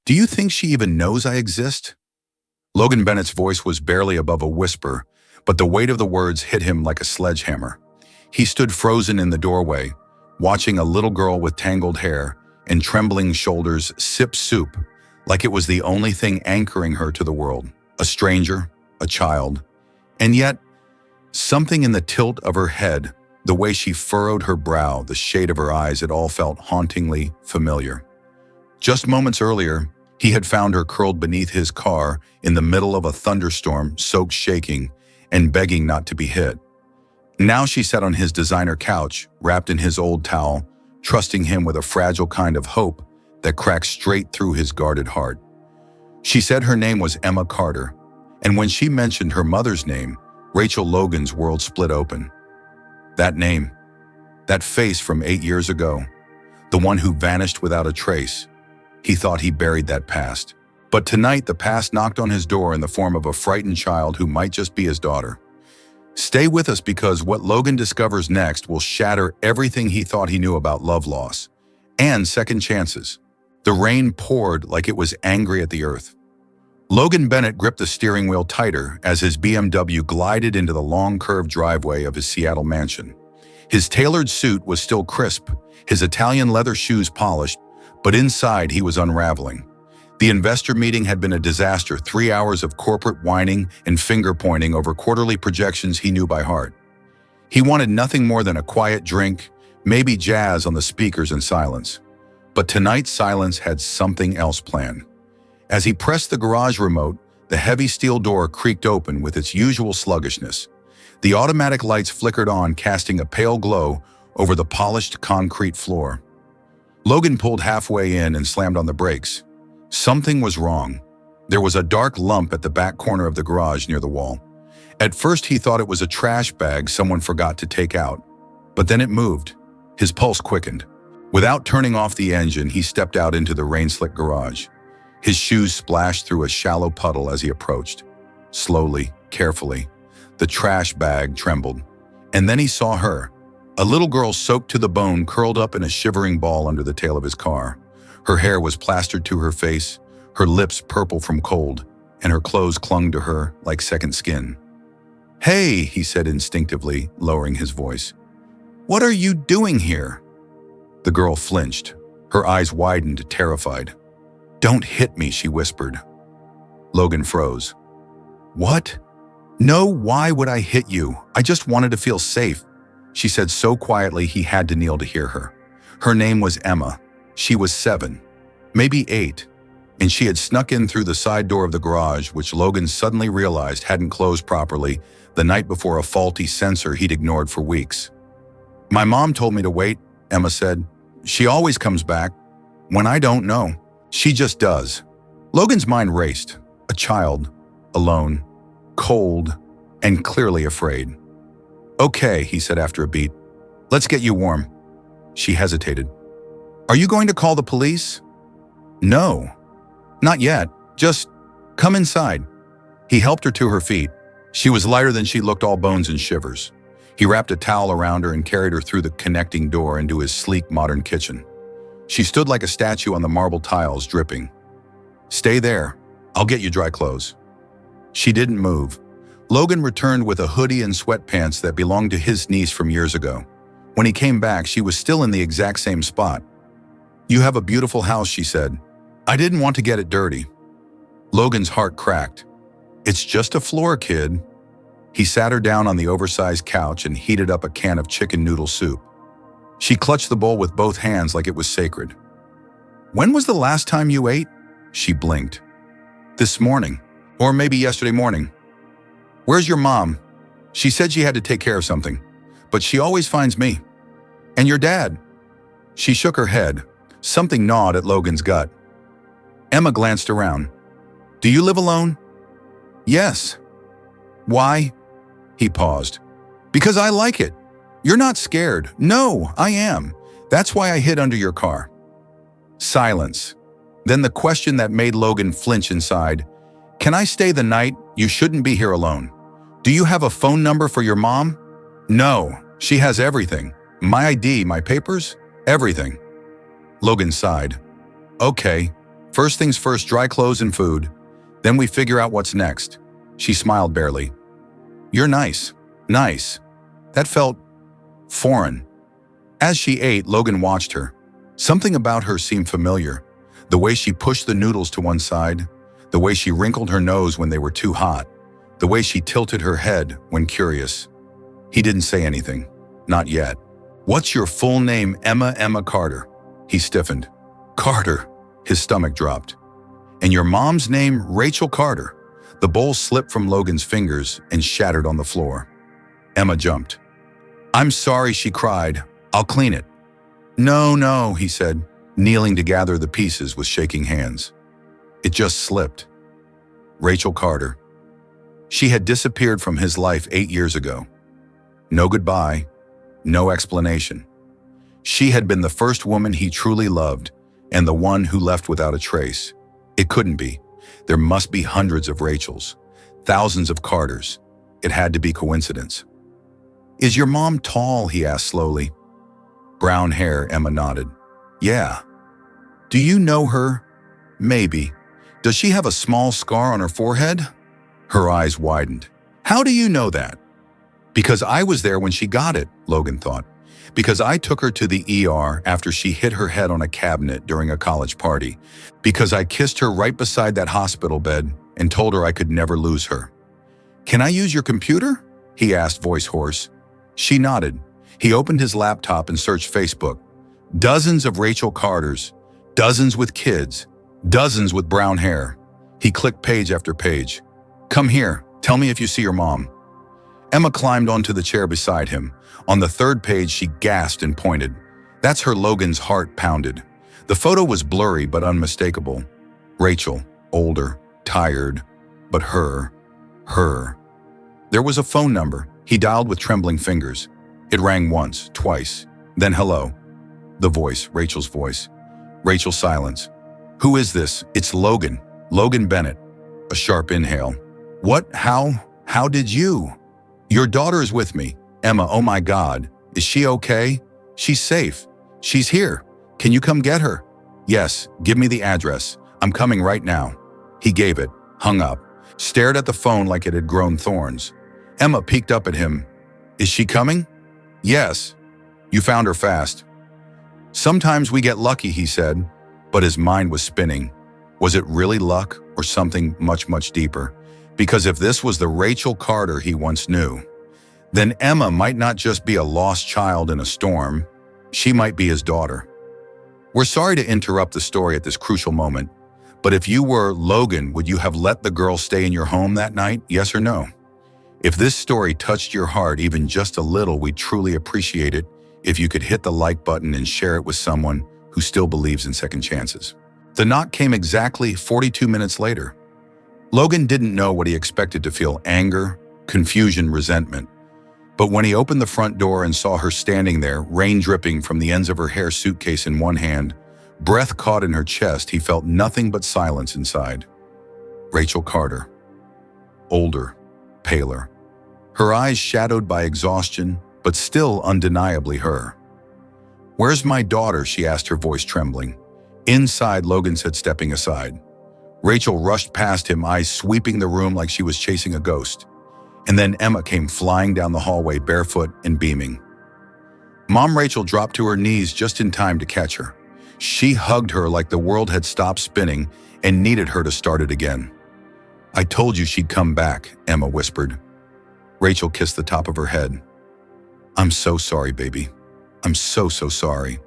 Do you think she even knows I exist? Logan Bennett's voice was barely above a whisper, but the weight of the words hit him like a sledgehammer. He stood frozen in the doorway, watching a little girl with tangled hair and trembling shoulders sip soup like it was the only thing anchoring her to the world. A stranger, a child. And yet, something in the tilt of her head, the way she furrowed her brow, the shade of her eyes, it all felt hauntingly familiar. Just moments earlier, he had found her curled beneath his car in the middle of a thunderstorm, soaked, shaking, and begging not to be hit. Now she sat on his designer couch, wrapped in his old towel, trusting him with a fragile kind of hope that cracked straight through his guarded heart. She said her name was Emma Carter, and when she mentioned her mother's name, Rachel Logan's world split open. That name, that face from 8 years ago, the one who vanished without a trace. He thought he buried that past. But tonight, the past knocked on his door in the form of a frightened child who might just be his daughter. Stay with us because what Logan discovers next will shatter everything he thought he knew about love loss and second chances. The rain poured like it was angry at the earth. Logan Bennett gripped the steering wheel tighter as his BMW glided into the long curved driveway of his Seattle mansion. His tailored suit was still crisp, his Italian leather shoes polished, but inside he was unraveling. The investor meeting had been a disaster, 3 hours of corporate whining and finger-pointing over quarterly projections he knew by heart. He wanted nothing more than a quiet drink, maybe jazz on the speakers and silence. But tonight's silence had something else planned. As he pressed the garage remote, the heavy steel door creaked open with its usual sluggishness. The automatic lights flickered on, casting a pale glow over the polished concrete floor. Logan pulled halfway in and slammed on the brakes. Something was wrong. There was a dark lump at the back corner of the garage near the wall. At first he thought it was a trash bag someone forgot to take out. But then it moved. His pulse quickened. Without turning off the engine, he stepped out into the rain-slick garage. His shoes splashed through a shallow puddle as he approached. Slowly, carefully, the trash bag trembled. And then he saw her. A little girl soaked to the bone, curled up in a shivering ball under the tail of his car. Her hair was plastered to her face, her lips purple from cold, and her clothes clung to her like second skin. "Hey," he said instinctively, lowering his voice. "What are you doing here?" The girl flinched. Her eyes widened, terrified. "Don't hit me," she whispered. Logan froze. "What? No, why would I hit you? I just wanted to feel safe," she said so quietly he had to kneel to hear her. Her name was Emma. She was 7, maybe 8, and she had snuck in through the side door of the garage, which Logan suddenly realized hadn't closed properly the night before a faulty sensor he'd ignored for weeks. "My mom told me to wait," Emma said. "She always comes back. When I don't know. She just does." Logan's mind raced. A child, alone, cold, and clearly afraid. "Okay," he said after a beat. "Let's get you warm." She hesitated. "Are you going to call the police?" "No, not yet. Just come inside." He helped her to her feet. She was lighter than she looked, all bones and shivers. He wrapped a towel around her and carried her through the connecting door into his sleek modern kitchen. She stood like a statue on the marble tiles, dripping. "Stay there. I'll get you dry clothes." She didn't move. Logan returned with a hoodie and sweatpants that belonged to his niece from years ago. When he came back, she was still in the exact same spot. "You have a beautiful house," she said. "I didn't want to get it dirty." Logan's heart cracked. "It's just a floor, kid." He sat her down on the oversized couch and heated up a can of chicken noodle soup. She clutched the bowl with both hands like it was sacred. "When was the last time you ate?" She blinked. "This morning. Or maybe yesterday morning." "Where's your mom?" "She said she had to take care of something. But she always finds me." "And your dad?" She shook her head. Something gnawed at Logan's gut. Emma glanced around. "Do you live alone?" "Yes." "Why?" He paused. "Because I like it. You're not scared." "No, I am. That's why I hid under your car." Silence. Then the question that made Logan flinch inside. "Can I stay the night? You shouldn't be here alone." "Do you have a phone number for your mom?" "No, she has everything. My ID, my papers, everything." Logan sighed. "Okay, First things first, dry clothes and food. Then we figure out what's next. She smiled barely. You're nice. Nice. That felt foreign. As she ate, Logan watched her. Something about her seemed familiar. The way she pushed the noodles to one side, the way she wrinkled her nose when they were too hot, the way she tilted her head when curious. He didn't say anything. Not yet. What's your full name? Emma Carter. He stiffened. Carter. His stomach dropped. And your mom's name? Rachel Carter. The bowl slipped from Logan's fingers and shattered on the floor. Emma jumped. I'm sorry, she cried. I'll clean it. No, he said, kneeling to gather the pieces with shaking hands. It just slipped. Rachel Carter. She had disappeared from his life 8 years ago. No goodbye, no explanation. She had been the first woman he truly loved and the one who left without a trace. It couldn't be. There must be hundreds of Rachels, thousands of Carters. It had to be coincidence. Is your mom tall? He asked slowly. Brown hair, Emma nodded. Yeah. Do you know her? Maybe. Does she have a small scar on her forehead? Her eyes widened. How do you know that? Because I was there when she got it, Logan thought. Because I took her to the ER after she hit her head on a cabinet during a college party. Because I kissed her right beside that hospital bed and told her I could never lose her. Can I use your computer? He asked, voice hoarse. She nodded. He opened his laptop and searched Facebook. Dozens of Rachel Carters, dozens with kids, dozens with brown hair. He clicked page after page. Come here, tell me if you see your mom. Emma climbed onto the chair beside him. On the third page, she gasped and pointed. That's her. Logan's heart pounded. The photo was blurry but unmistakable. Rachel, older, tired, but her. There was a phone number. He dialed with trembling fingers. It rang once, twice, then hello. The voice, Rachel's voice. Rachel's silence. Who is this? It's Logan. Logan Bennett. A sharp inhale. What? How did you? Your daughter is with me. Emma, oh my God. Is she okay? She's safe. She's here. Can you come get her? Yes, give me the address. I'm coming right now. He gave it, hung up, stared at the phone like it had grown thorns. Emma peeked up at him. Is she coming? Yes. You found her fast. Sometimes we get lucky, he said, but his mind was spinning. Was it really luck or something much, much deeper? Because if this was the Rachel Carter he once knew, then Emma might not just be a lost child in a storm, she might be his daughter. We're sorry to interrupt the story at this crucial moment, but if you were Logan, would you have let the girl stay in your home that night, yes or no? If this story touched your heart even just a little, we'd truly appreciate it if you could hit the like button and share it with someone who still believes in second chances. The knock came exactly 42 minutes later. Logan didn't know what he expected to feel: anger, confusion, resentment. But when he opened the front door and saw her standing there, rain dripping from the ends of her hair suitcase in one hand, breath caught in her chest, he felt nothing but silence inside. Rachel Carter. Older, paler. Her eyes shadowed by exhaustion, but still undeniably her. Where's my daughter? She asked, her voice trembling. Inside, Logan said, stepping aside. Rachel rushed past him, eyes sweeping the room like she was chasing a ghost. And then Emma came flying down the hallway, barefoot and beaming. Mom Rachel dropped to her knees just in time to catch her. She hugged her like the world had stopped spinning and needed her to start it again. I told you she'd come back, Emma whispered. Rachel kissed the top of her head. I'm so sorry, baby. I'm so sorry.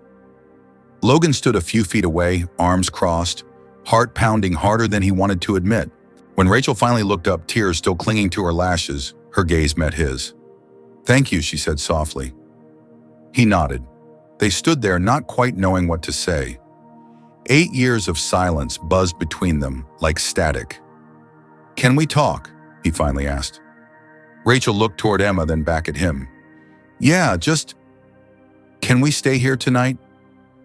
Logan stood a few feet away, arms crossed, heart pounding harder than he wanted to admit. When Rachel finally looked up, tears still clinging to her lashes, her gaze met his. Thank you, she said softly. He nodded. They stood there, not quite knowing what to say. 8 years of silence buzzed between them like static. Can we talk? He finally asked. Rachel looked toward Emma, then back at him. Yeah, just... Can we stay here tonight?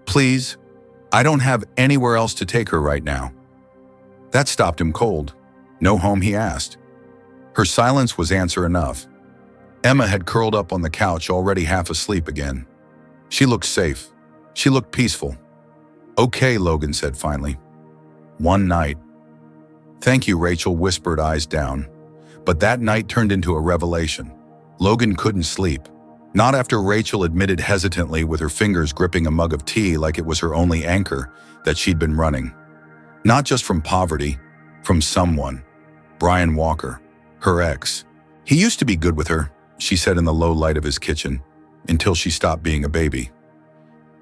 Please? I don't have anywhere else to take her right now. That stopped him cold. No home, he asked. Her silence was answer enough. Emma had curled up on the couch, already half asleep again. She looked safe. She looked peaceful. Okay, Logan said finally. One night. Thank you, Rachel whispered, eyes down. But that night turned into a revelation. Logan couldn't sleep. Not after Rachel admitted hesitantly with her fingers gripping a mug of tea like it was her only anchor that she'd been running. Not just from poverty, from someone. Brian Walker, her ex. He used to be good with her, she said in the low light of his kitchen, until she stopped being a baby.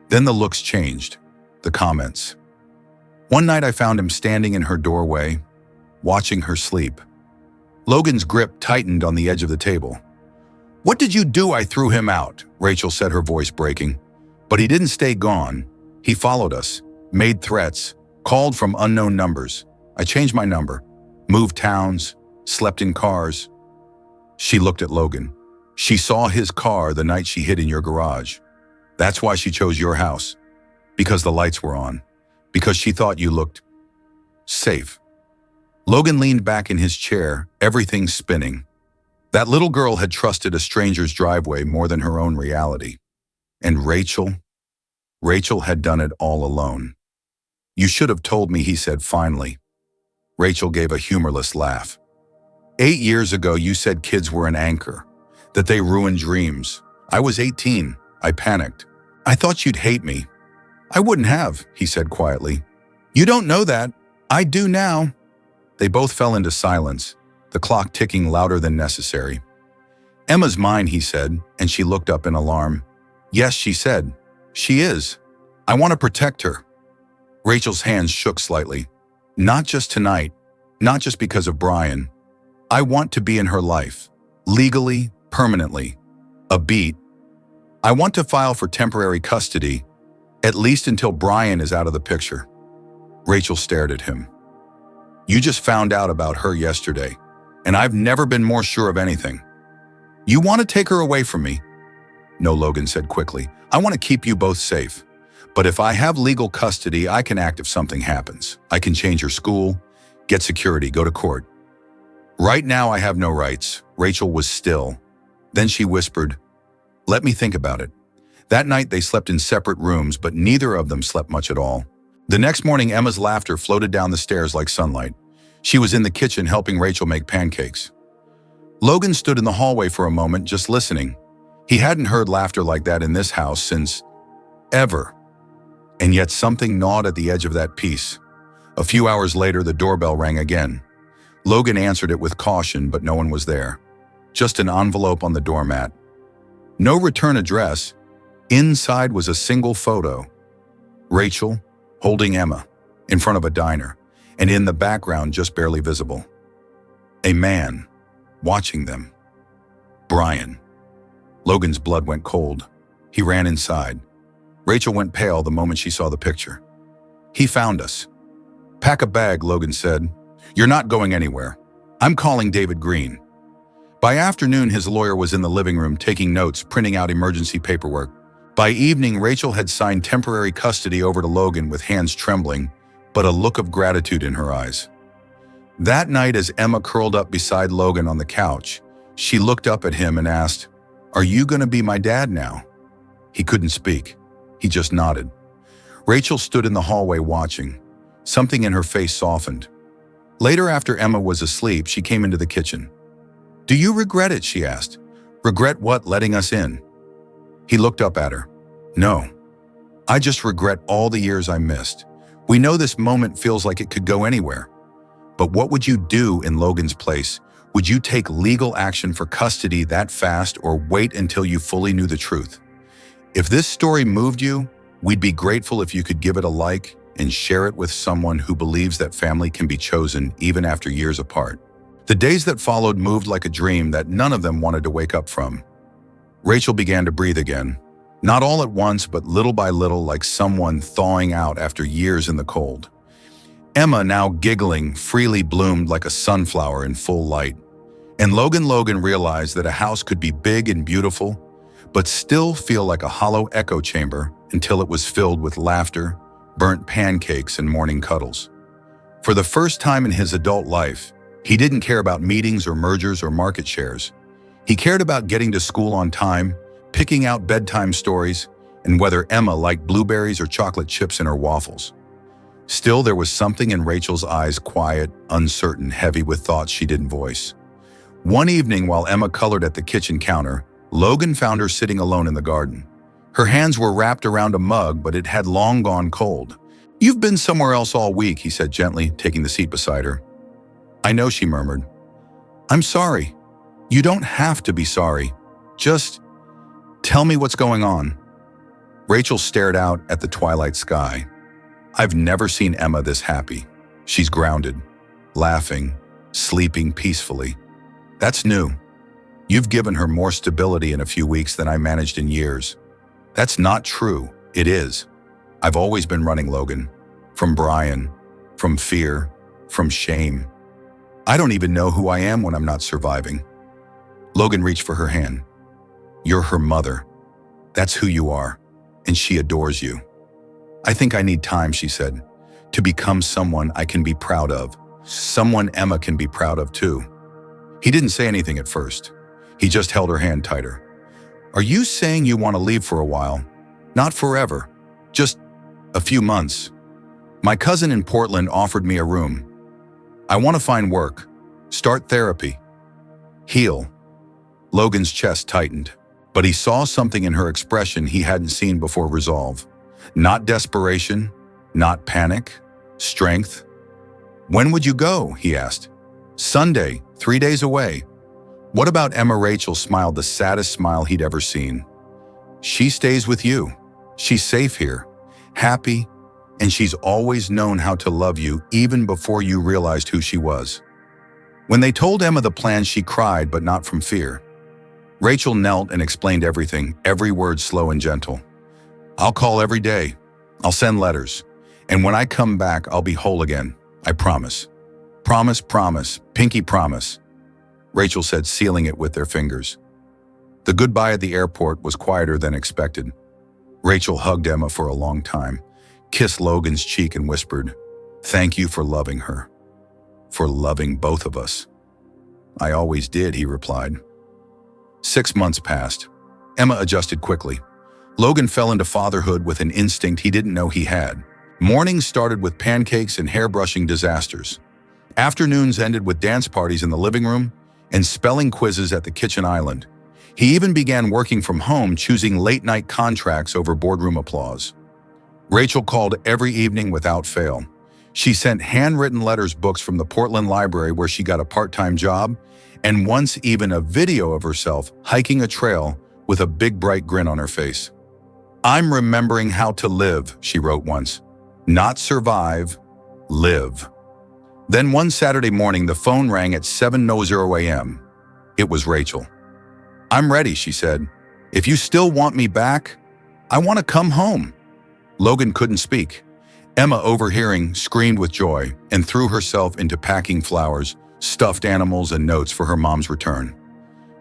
Then the looks changed, the comments. One night I found him standing in her doorway, watching her sleep. Logan's grip tightened on the edge of the table. What did you do? I threw him out, Rachel said, her voice breaking. But he didn't stay gone. He followed us, made threats, called from unknown numbers. I changed my number, moved towns, slept in cars. She looked at Logan. She saw his car the night she hid in your garage. That's why she chose your house. Because the lights were on. Because she thought you looked safe. Logan leaned back in his chair, everything spinning. That little girl had trusted a stranger's driveway more than her own reality. And Rachel had done it all alone. You should have told me, he said finally. Rachel gave a humorless laugh. 8 years ago, you said kids were an anchor, that they ruined dreams. I was 18. I panicked. I thought you'd hate me. I wouldn't have, he said quietly. You don't know that. I do now. They both fell into silence, the clock ticking louder than necessary. Emma's mine, he said, and she looked up in alarm. Yes, she said. She is. I want to protect her. Rachel's hands shook slightly. Not just tonight, not just because of Brian. I want to be in her life, legally, permanently. A beat. I want to file for temporary custody, at least until Brian is out of the picture. Rachel stared at him. You just found out about her yesterday, and I've never been more sure of anything. You want to take her away from me? No, Logan said quickly. I want to keep you both safe. But if I have legal custody, I can act if something happens. I can change her school, get security, go to court. Right now, I have no rights. Rachel was still. Then she whispered, let me think about it. That night, they slept in separate rooms, but neither of them slept much at all. The next morning, Emma's laughter floated down the stairs like sunlight. She was in the kitchen helping Rachel make pancakes. Logan stood in the hallway for a moment, just listening. He hadn't heard laughter like that in this house since ever. And yet something gnawed at the edge of that peace. A few hours later, the doorbell rang again. Logan answered it with caution, but no one was there. Just an envelope on the doormat. No return address. Inside was a single photo. Rachel holding Emma in front of a diner, and in the background, just barely visible, a man watching them. Brian. Logan's blood went cold. He ran inside. Rachel went pale the moment she saw the picture. He found us. Pack a bag, Logan said. You're not going anywhere. I'm calling David Green. By afternoon, his lawyer was in the living room taking notes, printing out emergency paperwork. By evening, Rachel had signed temporary custody over to Logan with hands trembling, but a look of gratitude in her eyes. That night, as Emma curled up beside Logan on the couch, she looked up at him and asked, Are you going to be my dad now? He couldn't speak. He just nodded. Rachel stood in the hallway watching. Something in her face softened. Later, after Emma was asleep, she came into the kitchen. Do you regret it? She asked. Regret what? Letting us in? He looked up at her. No. I just regret all the years I missed. We know this moment feels like it could go anywhere. But what would you do in Logan's place? Would you take legal action for custody that fast or wait until you fully knew the truth? If this story moved you, we'd be grateful if you could give it a like and share it with someone who believes that family can be chosen even after years apart. The days that followed moved like a dream that none of them wanted to wake up from. Rachel began to breathe again, not all at once, but little by little, like someone thawing out after years in the cold. Emma, now giggling, freely bloomed like a sunflower in full light. And Logan realized that a house could be big and beautiful, but still feel like a hollow echo chamber until it was filled with laughter, burnt pancakes, and morning cuddles. For the first time in his adult life, he didn't care about meetings or mergers or market shares. He cared about getting to school on time, picking out bedtime stories, and whether Emma liked blueberries or chocolate chips in her waffles. Still, there was something in Rachel's eyes, quiet, uncertain, heavy with thoughts she didn't voice. One evening, while Emma colored at the kitchen counter, Logan found her sitting alone in the garden. Her hands were wrapped around a mug, but it had long gone cold. "You've been somewhere else all week," he said gently, taking the seat beside her. "I know," she murmured. "I'm sorry." "You don't have to be sorry. Just tell me what's going on." Rachel stared out at the twilight sky. "I've never seen Emma this happy. She's grounded, laughing, sleeping peacefully. That's new. You've given her more stability in a few weeks than I managed in years." "That's not true." "It is. I've always been running, Logan. From Brian, from fear, from shame. I don't even know who I am when I'm not surviving." Logan reached for her hand. "You're her mother. That's who you are, and she adores you." "I think I need time," she said, "to become someone I can be proud of. Someone Emma can be proud of too." He didn't say anything at first. He just held her hand tighter. "Are you saying you want to leave for a while?" "Not forever. Just a few months. My cousin in Portland offered me a room. I want to find work, start therapy, heal." Logan's chest tightened, but he saw something in her expression he hadn't seen before: resolve. Not desperation, not panic, strength. "When would you go?" he asked. "Sunday, 3 days away." "What about Emma?" Rachel smiled, the saddest smile he'd ever seen. "She stays with you. She's safe here, happy, and she's always known how to love you even before you realized who she was." When they told Emma the plan, she cried, but not from fear. Rachel knelt and explained everything, every word slow and gentle. "I'll call every day. I'll send letters. And when I come back, I'll be whole again. I promise. Promise, promise, pinky promise," Rachel said, sealing it with their fingers. The goodbye at the airport was quieter than expected. Rachel hugged Emma for a long time, kissed Logan's cheek and whispered, "Thank you for loving her. For loving both of us." "I always did," he replied. 6 months passed. Emma adjusted quickly. Logan fell into fatherhood with an instinct he didn't know he had. Mornings started with pancakes and hair-brushing disasters. Afternoons ended with dance parties in the living room and spelling quizzes at the kitchen island. He even began working from home, choosing late-night contracts over boardroom applause. Rachel called every evening without fail. She sent handwritten letters, books from the Portland Library where she got a part-time job, and once even a video of herself hiking a trail with a big bright grin on her face. "I'm remembering how to live," she wrote once. "Not survive, live." Then one Saturday morning, the phone rang at 7:00 a.m. It was Rachel. "I'm ready," she said. "If you still want me back, I want to come home." Logan couldn't speak. Emma, overhearing, screamed with joy and threw herself into packing flowers, stuffed animals, and notes for her mom's return.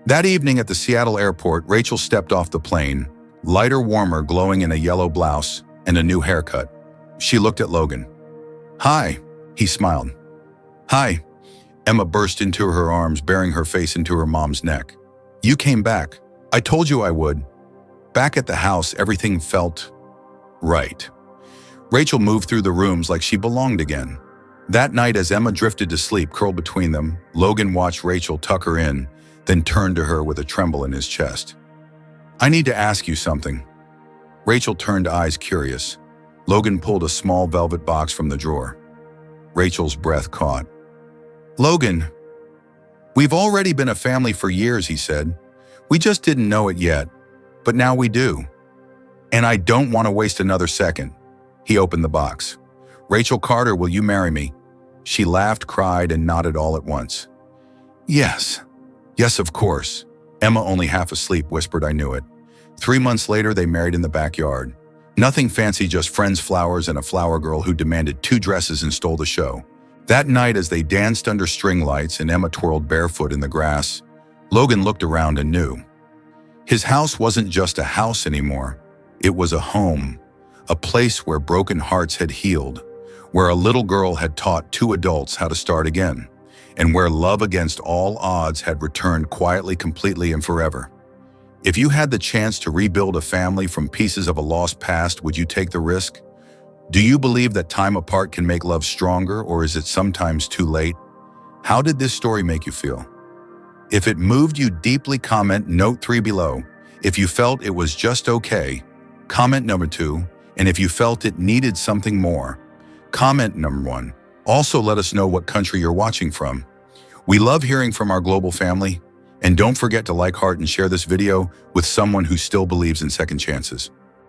That evening at the Seattle airport, Rachel stepped off the plane, lighter, warmer, glowing in a yellow blouse and a new haircut. She looked at Logan. "Hi," he smiled. "Hi." Emma burst into her arms, bearing her face into her mom's neck. "You came back. I told you I would." Back at the house, everything felt right. Rachel moved through the rooms like she belonged again. That night, as Emma drifted to sleep, curled between them, Logan watched Rachel tuck her in, then turned to her with a tremble in his chest. "I need to ask you something." Rachel turned, eyes curious. Logan pulled a small velvet box from the drawer. Rachel's breath caught. "Logan, we've already been a family for years," he said. "We just didn't know it yet, but now we do. And I don't want to waste another second." He opened the box. "Rachel Carter, will you marry me?" She laughed, cried, and nodded all at once. "Yes. Yes, of course." Emma, only half asleep, whispered, "I knew it." 3 months later, they married in the backyard. Nothing fancy, just friends, flowers, and a flower girl who demanded 2 dresses and stole the show. That night, as they danced under string lights and Emma twirled barefoot in the grass, Logan looked around and knew. His house wasn't just a house anymore. It was a home, a place where broken hearts had healed, where a little girl had taught 2 adults how to start again, and where love against all odds had returned quietly, completely, and forever. If you had the chance to rebuild a family from pieces of a lost past, would you take the risk? Do you believe that time apart can make love stronger, or is it sometimes too late? How did this story make you feel? If it moved you deeply, comment note 3 below. If you felt it was just okay, comment number 2. And if you felt it needed something more, comment number 1. Also, let us know what country you're watching from. We love hearing from our global family. And don't forget to like, heart, and share this video with someone who still believes in second chances.